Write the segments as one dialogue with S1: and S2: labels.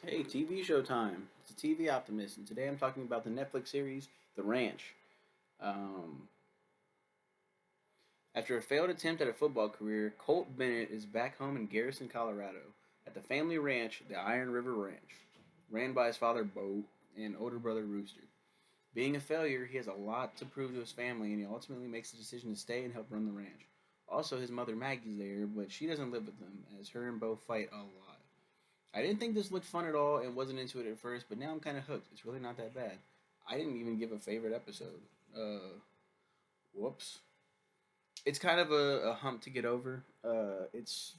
S1: Hey, TV show time. It's a TV Optimist, and today I'm talking about the Netflix series The Ranch. Um, After a failed attempt at a football career, Colt Bennett is back home in Garrison, Colorado, at the family ranch, the Iron River Ranch, ran by his father Bo and older brother Rooster. Being a failure, he has a lot to prove to his family, and he ultimately makes the decision to stay and help run the ranch. Also, his mother Maggie's there, but she doesn't live with them, as her and Bo fight a lot. I didn't think this looked fun at all and wasn't into it at first, but now I'm kind of hooked. It's really not that bad. I didn't even give a favorite episode. Whoops. It's kind of a hump to get over. It's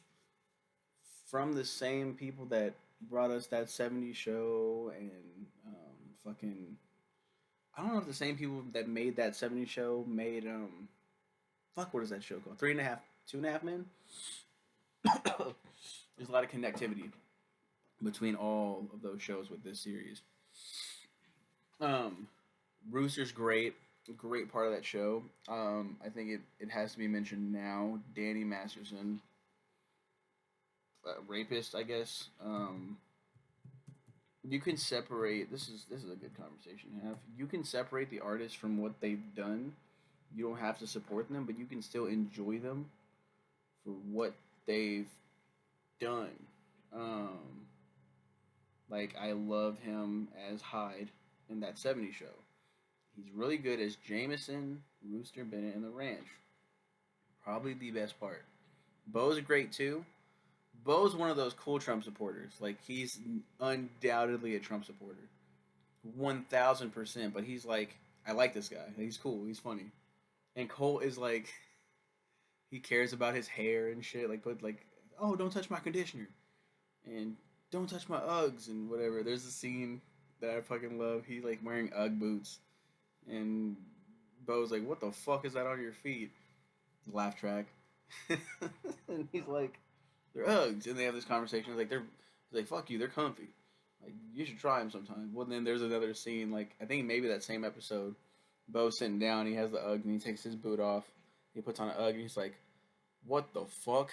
S1: from the same people that brought us that '70s show and fucking. I don't know if the same people that made that '70s show made fuck, what is that show called? 3.5, 2.5 Men. There's a lot of connectivity between all of those shows with this series. Um, Rooster's great, great part of that show. I think it has to be mentioned now. Danny Masterson, rapist, I guess. You can separate. This is a good conversation to have. You can separate the artist from what they've done. You don't have to support them, but you can still enjoy them for what they've done. Um, like I love him as Hyde in that '70s show. He's really good as Jameson, Rooster Bennett, and the Ranch. Probably the best part. Bo's great too. Bo's one of those cool Trump supporters. Like he's undoubtedly a Trump supporter, 1,000%. But he's like, I like this guy. He's cool. He's funny. And Colt is like, he cares about his hair and shit. Like, put like, oh, don't touch my conditioner, and don't touch my Uggs and whatever. There's a scene that I fucking love. He's like wearing Ugg boots, and Bo's like, "What the fuck is that on your feet?" Laugh track, and he's like, "They're Uggs," and they have this conversation. He's like, "Fuck you, they're comfy. Like, you should try them sometime." Well, then there's another scene, like I think maybe that same episode. Bo's sitting down, he has the Ugg, and he takes his boot off. He puts on an Ugg, and he's like, "What the fuck?"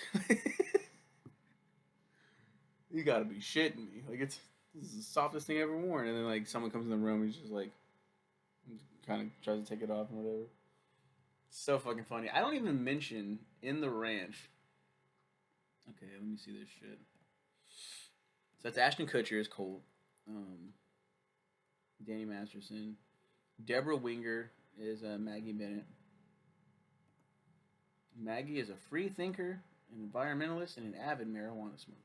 S1: You gotta be shitting me. Like this is the softest thing I ever worn. And then like someone comes in the room, he's just like kind of tries to take it off and whatever. So fucking funny. I don't even mention in the ranch. Okay, let me see this shit. So that's Ashton Kutcher as Colt. Um, Danny Masterson. Deborah Winger is Maggie Bennett. Maggie is a free thinker, an environmentalist, and an avid marijuana smoker.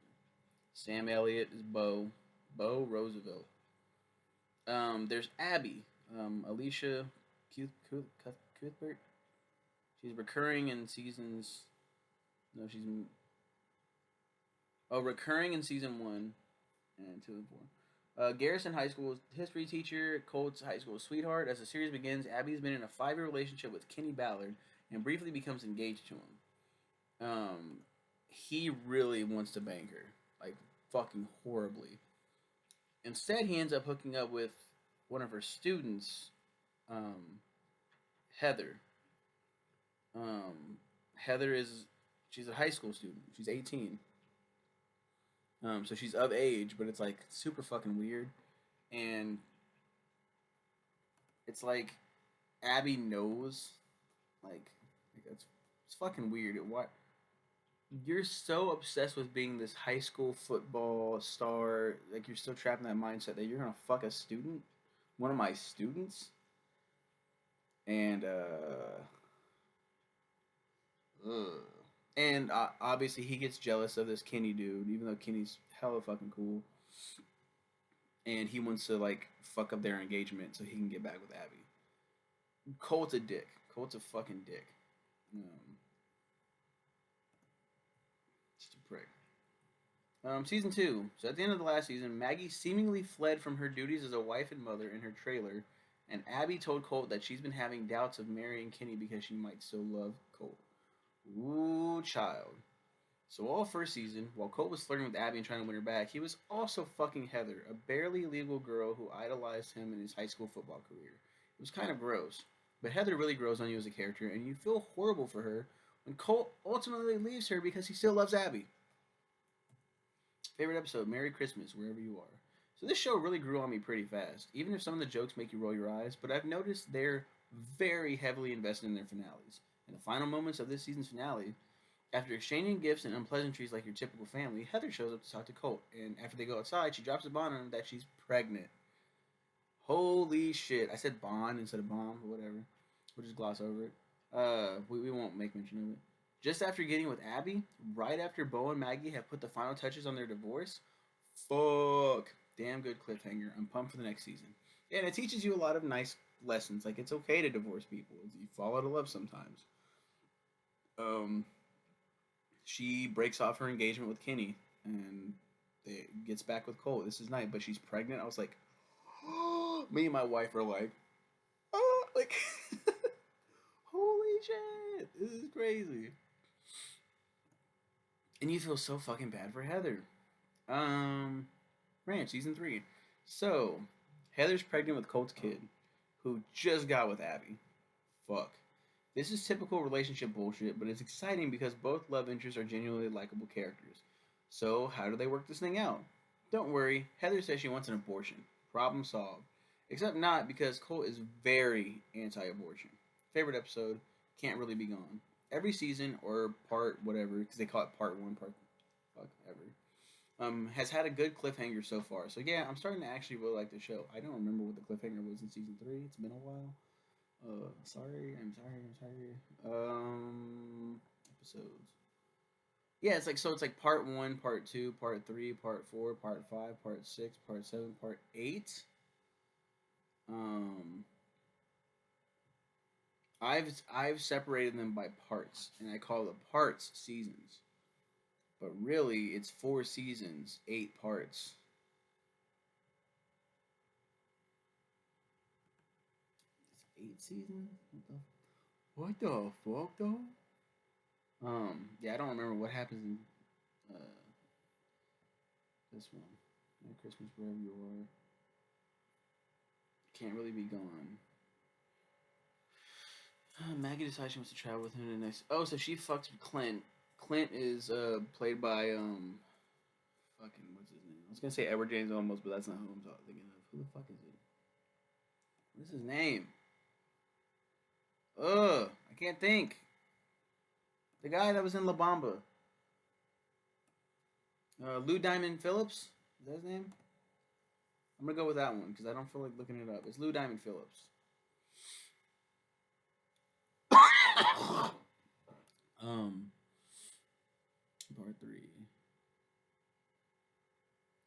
S1: Sam Elliott is Bo Roosevelt. There's Abby, Alicia Cuthbert. She's recurring in seasons. No, she's recurring in season 1 and 2 and 4. Garrison High School history teacher, Colt's high school sweetheart. As the series begins, Abby's been in a 5-year relationship with Kenny Ballard and briefly becomes engaged to him. He really wants to bang her, like fucking horribly. Instead, he ends up hooking up with one of her students, um, Heather. Heather she's a high school student. She's 18. So she's of age, but it's like super fucking weird, and it's like Abby knows, like it's fucking weird. What you're so obsessed with being this high school football star, like you're still trapped in that mindset that you're gonna fuck a student, one of my students, and ugh. And obviously he gets jealous of this Kenny dude, even though Kenny's hella fucking cool, and he wants to like fuck up their engagement so he can get back with Abby. Colt's a dick. Colt's a fucking dick. Um, just a prick. Season 2. So at the end of the last season, Maggie seemingly fled from her duties as a wife and mother in her trailer, and Abby told Colt that she's been having doubts of marrying Kenny because she might still love Colt. Ooh, child. So all first season, while Colt was flirting with Abby and trying to win her back, he was also fucking Heather, a barely legal girl who idolized him in his high school football career. It was kind of gross. But Heather really grows on you as a character, and you feel horrible for her when Colt ultimately leaves her because he still loves Abby. Favorite episode, Merry Christmas, wherever you are. So this show really grew on me pretty fast, even if some of the jokes make you roll your eyes, but I've noticed they're very heavily invested in their finales. In the final moments of this season's finale, after exchanging gifts and unpleasantries like your typical family, Heather shows up to talk to Colt, and after they go outside, she drops a bomb on him that she's pregnant. Holy shit. I said bond instead of bomb or whatever. We'll just gloss over it. We won't make mention of it. Just after getting with Abby, right after Bo and Maggie have put the final touches on their divorce, fuck. Damn good cliffhanger. I'm pumped for the next season. Yeah, and it teaches you a lot of nice lessons. Like, it's okay to divorce people. You fall out of love sometimes. Um, she breaks off her engagement with Kenny and gets back with Cole. This is nice, but she's pregnant. I was like, me and my wife are like, oh, like, holy shit, this is crazy. And you feel so fucking bad for Heather. Um, Ranch season 3. So, Heather's pregnant with Colt's kid, who just got with Abby. Fuck. This is typical relationship bullshit, but it's exciting because both love interests are genuinely likable characters. So, how do they work this thing out? Don't worry, Heather says she wants an abortion. Problem solved. Except not, because Colt is very anti abortion. Favorite episode, Can't Really Be Gone. Every season, or part whatever, because they call it part 1, part fuck ever, has had a good cliffhanger so far. So yeah, I'm starting to actually really like the show. I don't remember what the cliffhanger was in season 3. It's been a while. I'm sorry. Episodes. Yeah, it's like part 1, part 2, part 3, part 4, part 5, part 6, part 7, part 8. Um, I've separated them by parts, and I call the parts seasons. But really, it's 4 seasons, 8 parts. It's 8 seasons. What the fuck though? Yeah, I don't remember what happens in this one. Merry Christmas wherever you are. Can't really be gone. Maggie decides she wants to travel with him to the next. Oh, so she fucks with Clint. Clint is played by fucking what's his name? I was gonna say Edward James Olmos, but that's not who I'm thinking of. Who the fuck is it? What's his name? I can't think. The guy that was in La Bamba. Lou Diamond Phillips. Is that his name? I'm gonna go with that one because I don't feel like looking it up. It's Lou Diamond Phillips. Part 3.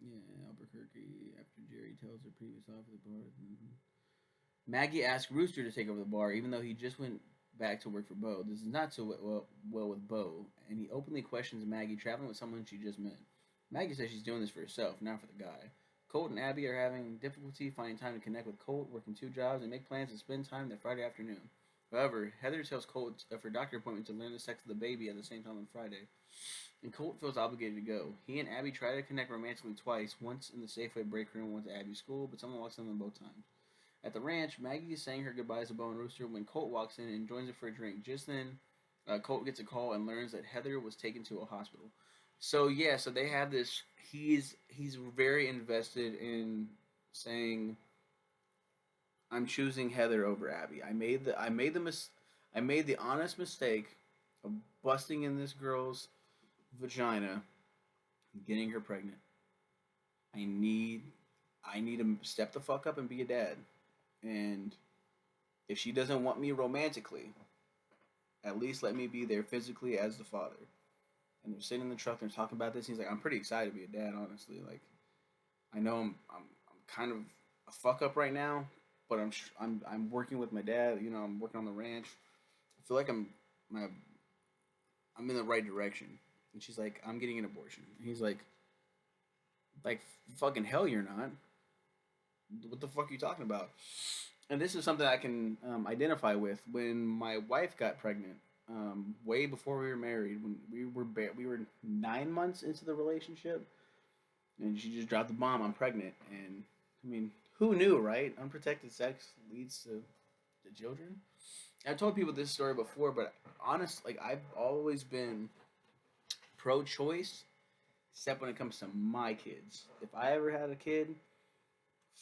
S1: Yeah, Albuquerque. After Jerry tells her previous offer the bar. Maggie asks Rooster to take over the bar, even though he just went back to work for Bo. This is not so well with Bo, and he openly questions Maggie traveling with someone she just met. Maggie says she's doing this for herself, not for the guy. Colt and Abby are having difficulty finding time to connect with Colt, working 2 jobs, and make plans to spend time that Friday afternoon. However, Heather tells Colt of her doctor appointment to learn the sex of the baby at the same time on Friday, and Colt feels obligated to go. He and Abby try to connect romantically twice, once in the Safeway break room, once at Abby's school, but someone walks in them both times. At the ranch, Maggie is saying her goodbyes to Bo and Rooster when Colt walks in and joins her for a drink. Just then, Colt gets a call and learns that Heather was taken to a hospital. So yeah, so they have this. He's very invested in saying, "I'm choosing Heather over Abby. I made the honest mistake of busting in this girl's vagina, getting her pregnant. I need to step the fuck up and be a dad." And if she doesn't want me romantically, at least let me be there physically as the father. And they're sitting in the truck and they're talking about this. And he's like, I'm pretty excited to be a dad, honestly. Like, I know I'm kind of a fuck up right now, but I'm working with my dad. You know, I'm working on the ranch. I feel like I'm in the right direction. And she's like, I'm getting an abortion. And he's like, fucking hell, you're not. What the fuck are you talking about? And this is something I can identify with. When my wife got pregnant, way before we were married, when we were 9 months into the relationship, and she just dropped the bomb. I'm pregnant, and I mean, who knew, right? Unprotected sex leads to children. I've told people this story before, but honestly, like, I've always been pro-choice, except when it comes to my kids. If I ever had a kid,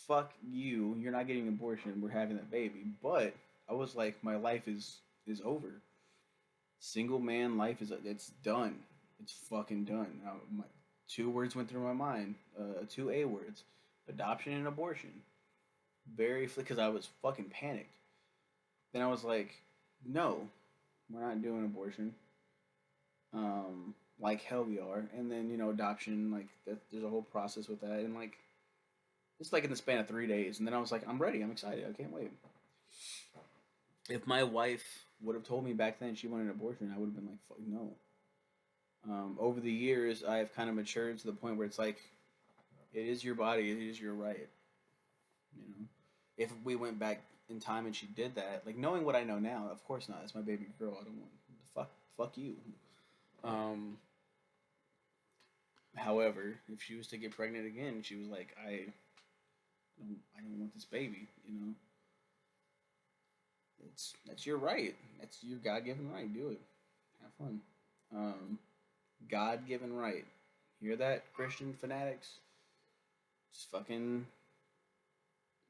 S1: fuck you. You're not getting an abortion. We're having that baby. But I was like, my life is over. Single man life is it's done. It's fucking done. Now, two words went through my mind. Two A words: adoption and abortion. Very because I was fucking panicked. Then I was like, no, we're not doing abortion. Like hell we are. And then adoption, like that. There's a whole process with that, and like it's like in the span of 3 days. And then I was like, I'm ready. I'm excited. I can't wait. If my wife would have told me back then she wanted an abortion, I would have been like, fuck no. Over the years, I've kind of matured to the point where it's like, it is your body, it is your right. You know, if we went back in time and she did that, like knowing what I know now, of course not. It's my baby girl. I don't want fuck you. Um, However, if she was to get pregnant again, she was like, I don't want this baby. That's your right. That's your God given right. Do it. Have fun. Um, God given right. Hear that, Christian fanatics? Just fucking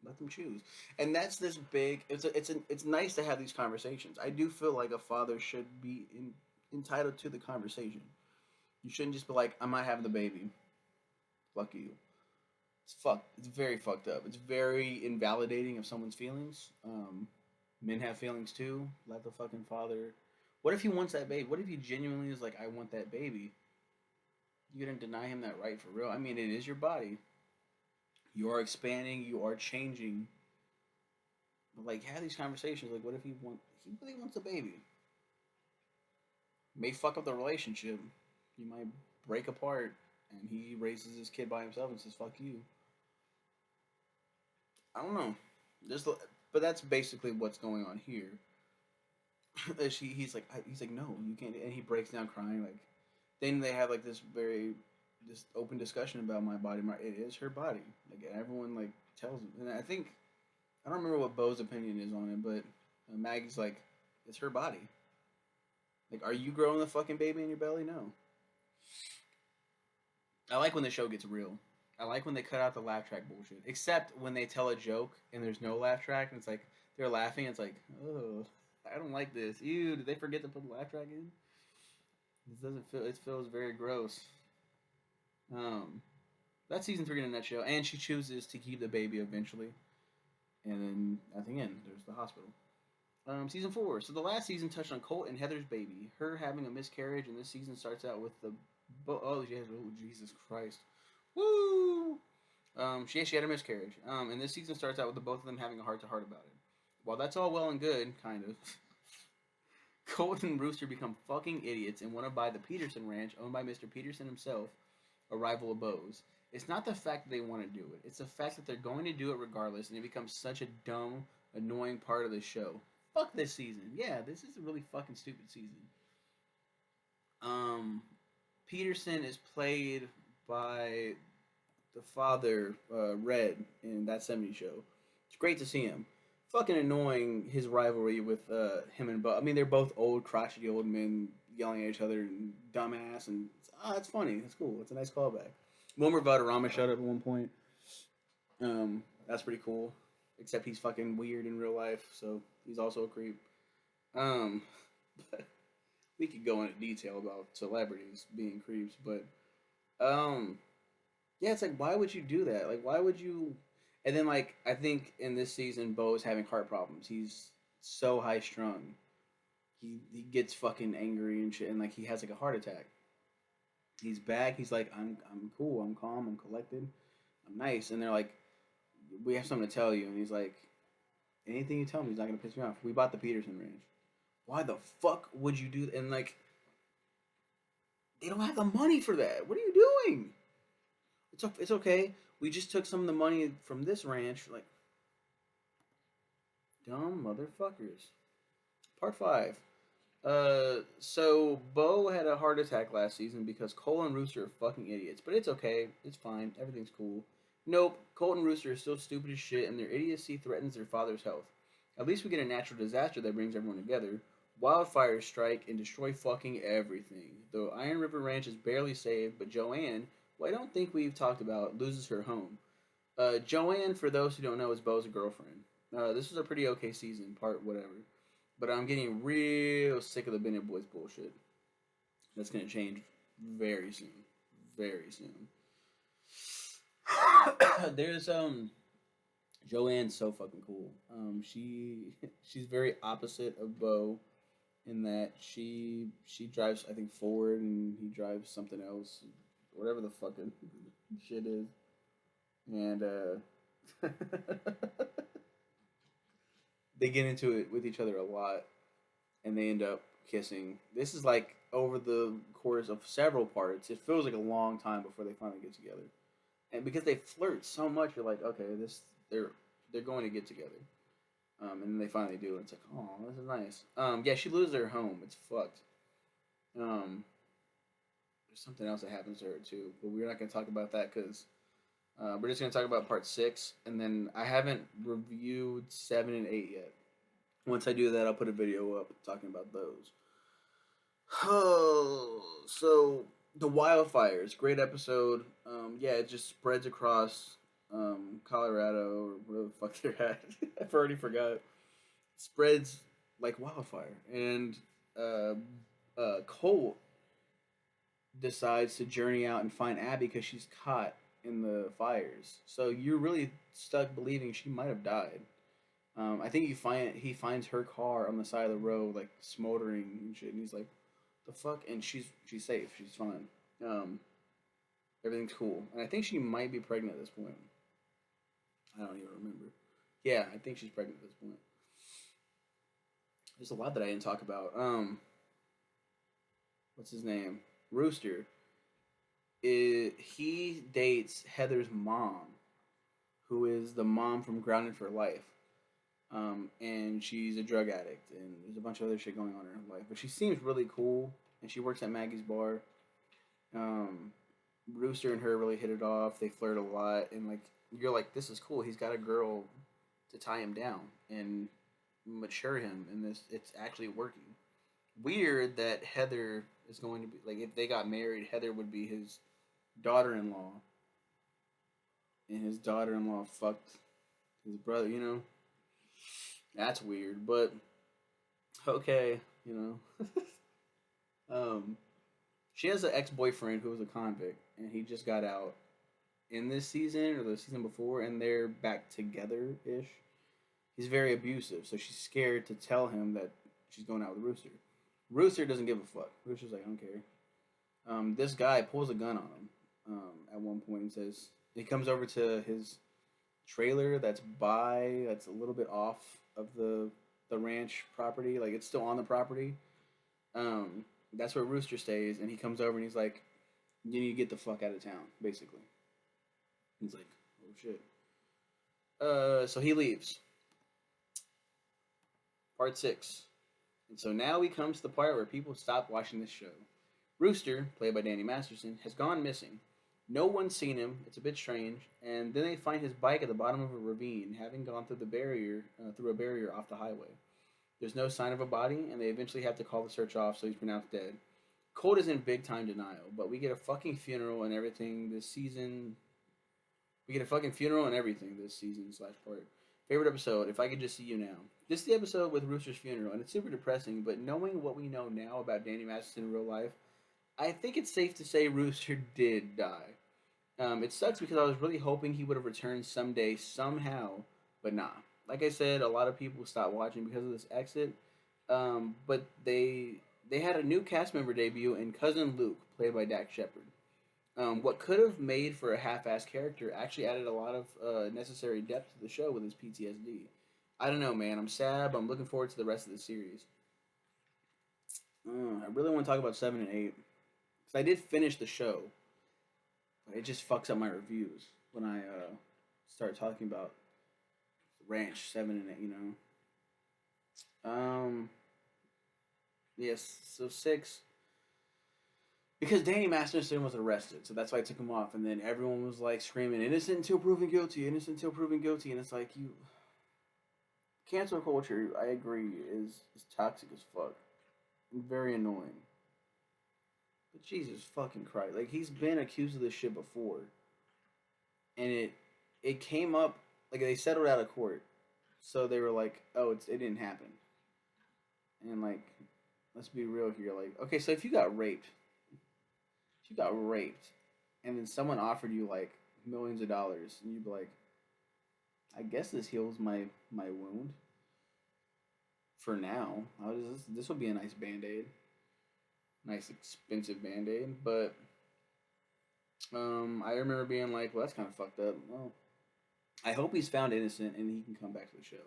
S1: let them choose. And that's this big. It's nice to have these conversations. I do feel like a father should be entitled to the conversation. You shouldn't just be like, I'm not having the baby. Fuck you. It's fucked. It's very fucked up. It's very invalidating of someone's feelings. Men have feelings too. Let the fucking father. What if he wants that baby? What if he genuinely is like, I want that baby? You didn't deny him that right for real. I mean, it is your body. You are expanding. You are changing. But like, have these conversations. Like, what if he really wants a baby? May fuck up the relationship. You might break apart, and he raises his kid by himself and says, "Fuck you." I don't know. But that's basically what's going on here. He's like, no, you can't. And he breaks down crying. Like, then they have like this open discussion about my body. It is her body. Like everyone like tells him, and I don't remember what Bo's opinion is on it, but Maggie's like, it's her body. Like, are you growing the fucking baby in your belly? No. I like when the show gets real. I like when they cut out the laugh track bullshit. Except when they tell a joke and there's no laugh track, and it's like they're laughing. It's like, oh, I don't like this. Ew, did they forget to put the laugh track in? This doesn't feel. It feels very gross. Um, that's season 3 in a nutshell. And she chooses to keep the baby eventually. And then at the end, there's the hospital. Season 4. So the last season touched on Colt and Heather's baby, her having a miscarriage, and this season starts out with the. Oh yes! Oh Jesus Christ! Woo! She had a miscarriage. And this season starts out with the both of them having a heart-to-heart about it. While that's all well and good, kind of, Colt and Rooster become fucking idiots and want to buy the Peterson Ranch, owned by Mr. Peterson himself, a rival of Bo's. It's not the fact that they want to do it. It's the fact that they're going to do it regardless, and it becomes such a dumb, annoying part of the show. Fuck this season. Yeah, this is a really fucking stupid season. Peterson is played by the father, Red, in That 70s Show. It's great to see him. Fucking annoying his rivalry with him and Bo. I mean, they're both old, crotchety old men yelling at each other and dumbass, and it's funny. It's cool. It's a nice callback. One where Valderrama showed up at one point. That's pretty cool. Except he's fucking weird in real life, so he's also a creep. But we could go into detail about celebrities being creeps, but yeah, it's like, why would you do that? Like, why would you? And then, like, I think in this season, Bo is having heart problems. He's so high strung. He gets fucking angry and shit, and like he has like a heart attack. He's back. He's like, I'm cool. I'm calm. I'm collected. I'm nice. And they're like, we have something to tell you. And he's like, anything you tell me is not gonna piss me off. We bought the Peterson Ranch. Why the fuck would you do that? And like, they don't have the money for that. What are you doing? It's okay. We just took some of the money from this ranch. Like, dumb motherfuckers. Part 5. So Bo had a heart attack last season because Cole and Rooster are fucking idiots. But it's okay. It's fine. Everything's cool. Nope. Cole and Rooster are still stupid as shit, and their idiocy threatens their father's health. At least we get a natural disaster that brings everyone together. Wildfires strike and destroy fucking everything. The Iron River Ranch is barely saved, but Joanne, who I don't think we've talked about, loses her home. Joanne, for those who don't know, is Bo's girlfriend. This was a pretty okay season, part whatever. But I'm getting real sick of the Bennett Boys bullshit. That's gonna change very soon. Very soon. There's Joanne's so fucking cool. She's very opposite of Bo in that she drives I think Ford and he drives something else, whatever the fucking shit is, and they get into it with each other a lot, and they end up kissing. This is like over the course of several parts. It feels like a long time before they finally get together, and because they flirt so much, you're like, okay, this they're going to get together. And then they finally do, and it's like, oh, this is nice. Yeah, she loses her home. It's fucked. There's something else that happens to her too, but we're not gonna talk about that because we're just gonna talk about part 6, and then I haven't reviewed 7 and 8 yet. Once I do that, I'll put a video up talking about those. Oh, so the Wildfires, great episode. Yeah, it just spreads across Colorado or where the fuck they're at. I've already forgot. Spreads like wildfire, and Colt decides to journey out and find Abby because she's caught in the fires. So you're really stuck believing she might have died. I think he finds her car on the side of the road, like smoldering and shit, and he's like, "The fuck?" And she's safe. She's fine. Um, Everything's cool, and I think she might be pregnant at this point. I don't even remember. Yeah, I think she's pregnant at this point. There's a lot that I didn't talk about. What's his name? Rooster. He dates Heather's mom, who is the mom from Grounded for Life. And she's a drug addict, and there's a bunch of other shit going on in her life. But she seems really cool, and she works at Maggie's bar. Rooster and her really hit it off. They flirt a lot, and like you're like, this is cool. He's got a girl to tie him down and mature him, and this it's actually working. Weird that Heather is going to be like if they got married, Heather would be his daughter-in-law, and his daughter-in-law fucked his brother. That's weird, but okay, she has an ex-boyfriend who was a convict, and he just got out in this season or the season before, and they're back together ish. He's very abusive, so she's scared to tell him that she's going out with Rooster. Rooster doesn't give a fuck. Rooster's like, I don't care. This guy pulls a gun on him at one point and says he comes over to his trailer that's a little bit off of the ranch property, like it's still on the property. That's where Rooster stays, and he comes over and he's like, "You need to get the fuck out of town," basically. He's like, "Oh shit." So he leaves. Part 6. And so now we come to the part where people stop watching this show. Rooster, played by Danny Masterson, has gone missing. No one's seen him. It's a bit strange. And then they find his bike at the bottom of a ravine, having gone through through a barrier off the highway. There's no sign of a body, and they eventually have to call the search off, so he's pronounced dead. Colt is in big time denial, but we get a fucking funeral and everything this season. We get a fucking funeral and everything this season / part. Favorite episode, If I Could Just See You Now. This is the episode with Rooster's funeral, and it's super depressing, but knowing what we know now about Danny Masterson in real life, I think it's safe to say Rooster did die. It sucks because I was really hoping he would have returned someday, somehow, but nah. Like I said, a lot of people stopped watching because of this exit, but they had a new cast member debut in Cousin Luke, played by Dax Shepard. What could have made for a half-assed character actually added a lot of necessary depth to the show with his PTSD. I don't know, man. I'm sad, but I'm looking forward to the rest of the series. I really want to talk about 7 and 8. Because I did finish the show, but it just fucks up my reviews when I start talking about Ranch 7 and 8, Yes, so 6. Because Danny Masterson was arrested, so that's why I took him off. And then everyone was like screaming, "Innocent until proven guilty, innocent until proven guilty." And it's like, cancel culture, I agree, is toxic as fuck. And very annoying. But Jesus fucking Christ. Like, he's been accused of this shit before. And it came up like they settled out of court, so they were like, "Oh, it didn't happen." And like, let's be real here. Like, okay, so if you got raped, and then someone offered you like millions of dollars, and you'd be like, "I guess this heals my wound for now. This will be a nice band aid, nice expensive band aid." But I remember being like, "Well, that's kind of fucked up." Well, I hope he's found innocent and he can come back to the show.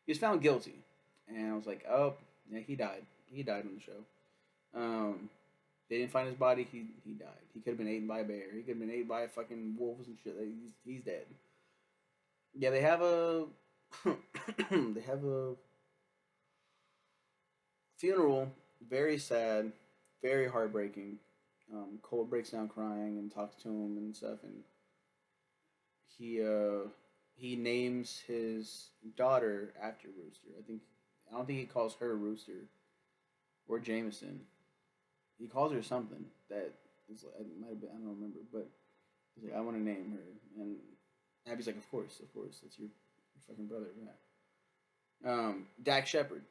S1: He was found guilty, and I was like, "Oh, yeah, he died. He died on the show." Um, they didn't find his body. He died. He could have been eaten by a bear. He could have been eaten by fucking wolves and shit. He's dead. Yeah, they have a they have a funeral. Very sad, very heartbreaking. Cole breaks down crying and talks to him and stuff, and he uh he names his daughter after Rooster. I don't think he calls her Rooster or Jameson. He calls her something that is it might have been, I don't remember, but he's like, I want to name her, and Abby's like, of course, that's your fucking brother, yeah. Dak Shepard,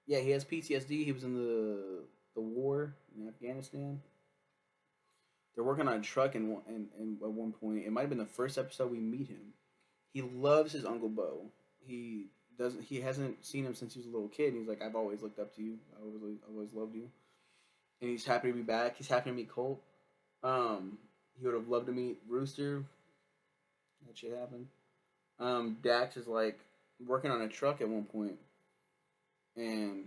S1: yeah, he has PTSD. He was in the war in Afghanistan. They're working on a truck, and at one point, it might have been the first episode we meet him. He loves his Uncle Bo. He doesn't. He hasn't seen him since he was a little kid. And he's like, I've always looked up to you. I've always loved you. And he's happy to be back. He's happy to meet Colt. He would have loved to meet Rooster. That shit happened. Dax is like working on a truck at one point, and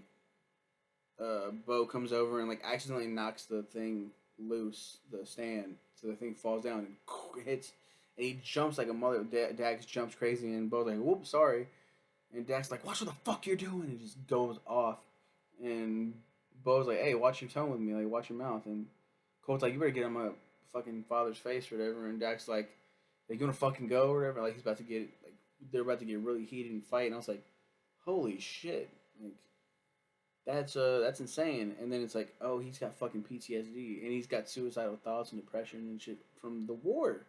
S1: Bo comes over and like accidentally knocks the thing loose, the stand, so the thing falls down and hits. And he jumps like a mother. Dax jumps crazy, and Bo's like, "Whoops, sorry." And Dax like, "Watch what the fuck you're doing," and just goes off. And Bo's like, "Hey, watch your tone with me, like watch your mouth." And Colt's like, "You better get on my fucking father's face or whatever." And Dax like, "You gonna fucking go or whatever?" Like he's about to get like they're about to get really heated and fight. And I was like, "Holy shit!" Like that's insane. And then it's like, oh, he's got fucking PTSD and he's got suicidal thoughts and depression and shit from the war.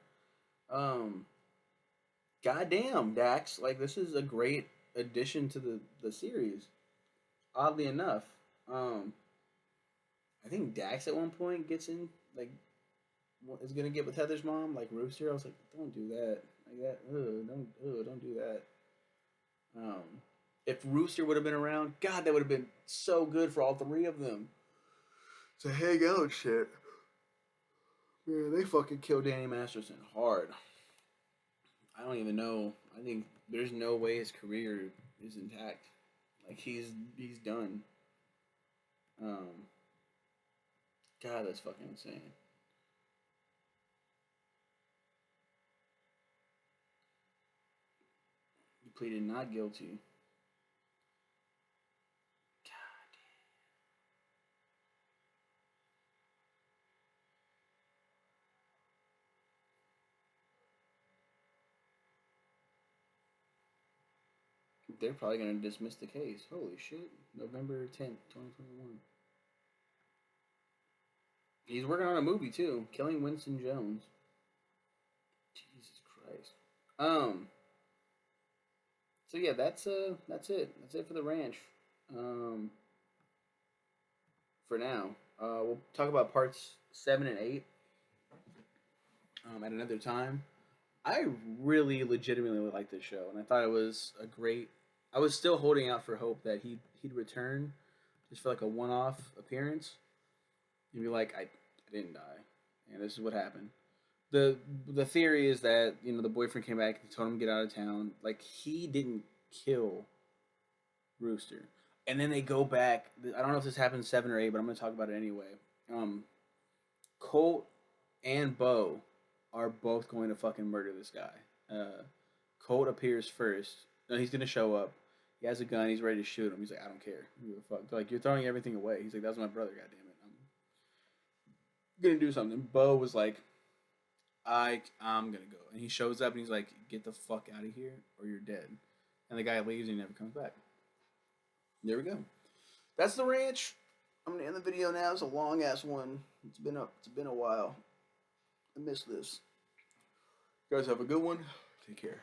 S1: Um, Goddamn, Dax, like this is a great addition to the series. Oddly enough, um, I think Dax at one point gets in like is gonna get with Heather's mom, like Rooster. I was like, don't do that, like that. Don't do that. Um, if Rooster would have been around, God, that would have been so good for all three of them to hang out and shit. Man, they fucking killed Danny Masterson hard. I don't even know. I think there's no way his career is intact. Like he's done. Um, God, that's fucking insane. He pleaded not guilty. They're probably gonna dismiss the case. Holy shit! November 10th, 2021. He's working on a movie too, Killing Winston Jones. Jesus Christ. Um. So yeah, that's it. That's it for the ranch. Um. For now, we'll talk about parts 7 and 8 at another time. I really legitimately like this show, and I thought it was a great. I was still holding out for hope that he'd return, just for like a one-off appearance. You'd be like, I didn't die, and this is what happened. The theory is that the boyfriend came back and told him to get out of town. Like he didn't kill Rooster, and then they go back. I don't know if this happened 7 or 8, but I'm gonna talk about it anyway. Um, Colt and Bo are both going to fucking murder this guy. Colt appears first. No, he's gonna show up. He has a gun. He's ready to shoot him. He's like, I don't care. You fuck. They're like, you're throwing everything away. He's like, that's my brother. God damn it. I'm gonna do something. Bo was like, I'm gonna go, and he shows up and he's like, get the fuck out of here or you're dead. And the guy leaves and he never comes back. There we go. That's the ranch. I'm gonna end the video now. It's a long ass one. It's been a while. I missed this. You guys have a good one. Take care.